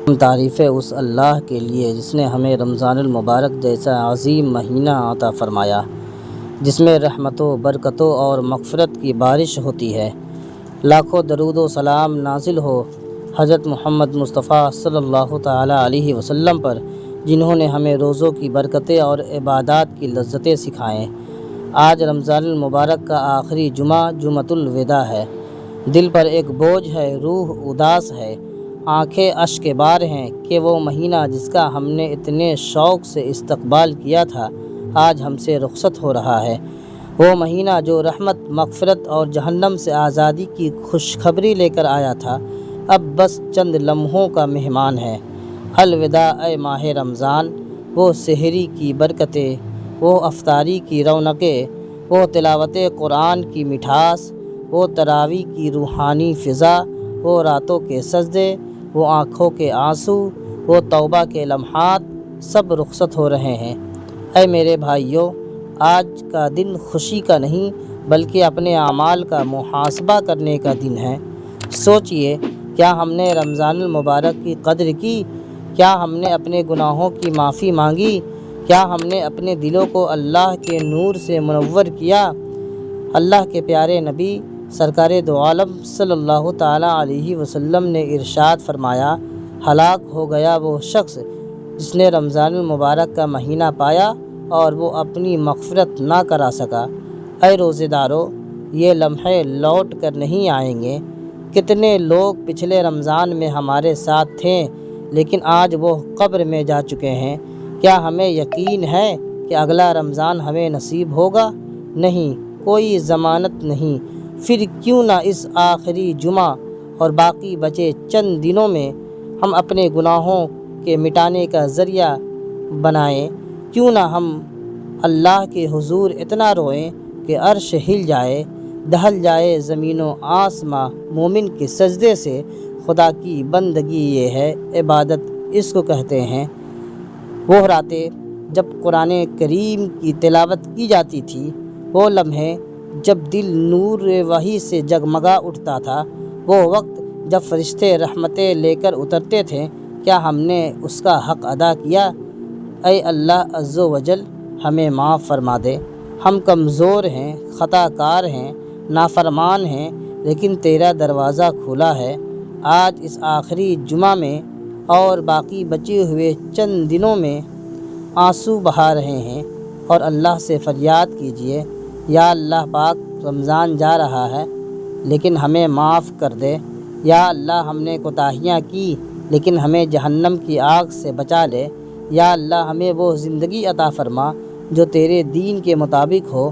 ہم تعریف ہے اس اللہ کے لیے جس نے ہمیں رمضان المبارک جیسا عظیم مہینہ عطا فرمایا، جس میں رحمتوں، برکتوں اور مغفرت کی بارش ہوتی ہے۔ لاکھوں درود و سلام نازل ہو حضرت محمد مصطفیٰ صلی اللہ تعالیٰ علیہ وسلم پر، جنہوں نے ہمیں روزوں کی برکتیں اور عبادات کی لذتیں سکھائیں۔ آج رمضان المبارک کا آخری جمعہ جمعۃ الوداع ہے۔ دل پر ایک بوجھ ہے، روح اداس ہے، آنکھیں اشک بار ہیں کہ وہ مہینہ جس کا ہم نے اتنے شوق سے استقبال کیا تھا آج ہم سے رخصت ہو رہا ہے۔ وہ مہینہ جو رحمت، مغفرت اور جہنم سے آزادی کی خوشخبری لے کر آیا تھا، اب بس چند لمحوں کا مہمان ہے۔ الوداع اے ماہ رمضان، وہ سحری کی برکتیں، وہ افطاری کی رونقیں، وہ تلاوت قرآن کی مٹھاس، وہ تراویح کی روحانی فضا، وہ راتوں کے سجدے، وہ آنکھوں کے آنسو، وہ توبہ کے لمحات، سب رخصت ہو رہے ہیں۔ اے میرے بھائیوں، آج کا دن خوشی کا نہیں بلکہ اپنے اعمال کا محاسبہ کرنے کا دن ہے۔ سوچئے، کیا ہم نے رمضان المبارک کی قدر کی؟ کیا ہم نے اپنے گناہوں کی معافی مانگی؟ کیا ہم نے اپنے دلوں کو اللہ کے نور سے منور کیا؟ اللہ کے پیارے نبی سرکار دو عالم صلی اللہ تعالیٰ علیہ وسلم نے ارشاد فرمایا، ہلاک ہو گیا وہ شخص جس نے رمضان المبارک کا مہینہ پایا اور وہ اپنی مغفرت نہ کرا سکا۔ اے روزے دارو، یہ لمحے لوٹ کر نہیں آئیں گے۔ کتنے لوگ پچھلے رمضان میں ہمارے ساتھ تھے لیکن آج وہ قبر میں جا چکے ہیں۔ کیا ہمیں یقین ہے کہ اگلا رمضان ہمیں نصیب ہوگا؟ نہیں، کوئی ضمانت نہیں۔ پھر کیوں نہ اس آخری جمعہ اور باقی بچے چند دنوں میں ہم اپنے گناہوں کے مٹانے کا ذریعہ بنائیں؟ کیوں نہ ہم اللہ کے حضور اتنا روئیں کہ عرش ہل جائے، دہل جائے زمین و آسماں مومن کے سجدے سے۔ خدا کی بندگی یہ ہے، عبادت اس کو کہتے ہیں۔ وہ راتیں جب قرآن کریم کی تلاوت کی جاتی تھی، وہ لمحے جب دل نور وحی سے جگمگا اٹھتا تھا، وہ وقت جب فرشتے رحمتیں لے کر اترتے تھے، کیا ہم نے اس کا حق ادا کیا؟ اے اللہ عز و جل، ہمیں معاف فرما دے۔ ہم کمزور ہیں، خطا کار ہیں، نافرمان ہیں، لیکن تیرا دروازہ کھلا ہے۔ آج اس آخری جمعہ میں اور باقی بچے ہوئے چند دنوں میں آنسو بہا رہے ہیں اور اللہ سے فریاد کیجئے، یا اللہ پاک، رمضان جا رہا ہے لیکن ہمیں معاف کر دے۔ یا اللہ، ہم نے کوتاہیاں کی لیکن ہمیں جہنم کی آگ سے بچا لے۔ یا اللہ، ہمیں وہ زندگی عطا فرما جو تیرے دین کے مطابق ہو۔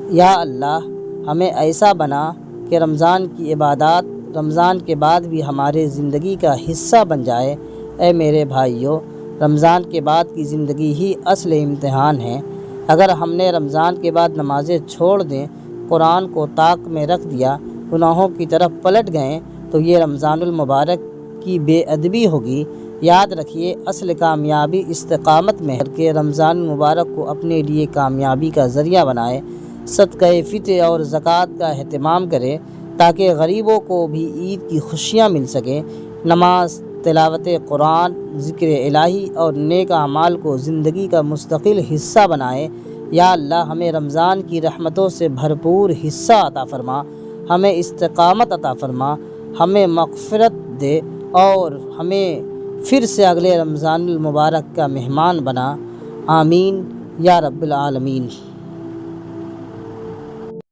یا اللہ، ہمیں ایسا بنا کہ رمضان کی عبادات رمضان کے بعد بھی ہمارے زندگی کا حصہ بن جائے۔ اے میرے بھائیوں، رمضان کے بعد کی زندگی ہی اصل امتحان ہے۔ اگر ہم نے رمضان کے بعد نمازیں چھوڑ دیں، قرآن کو طاق میں رکھ دیا، گناہوں کی طرف پلٹ گئے، تو یہ رمضان المبارک کی بے ادبی ہوگی۔ یاد رکھیے، اصل کامیابی استقامت میں ہے کہ رمضان المبارک کو اپنے لیے کامیابی کا ذریعہ بنائے۔ صدقہ فطر اور زکوٰۃ کا اہتمام کرے تاکہ غریبوں کو بھی عید کی خوشیاں مل سکیں۔ نماز، تلاوت قرآن، ذکر الہی اور نیک اعمال کو زندگی کا مستقل حصہ بنائے۔ یا اللہ، ہمیں رمضان کی رحمتوں سے بھرپور حصہ عطا فرما، ہمیں استقامت عطا فرما، ہمیں مغفرت دے اور ہمیں پھر سے اگلے رمضان المبارک کا مہمان بنا۔ آمین یا رب العالمین۔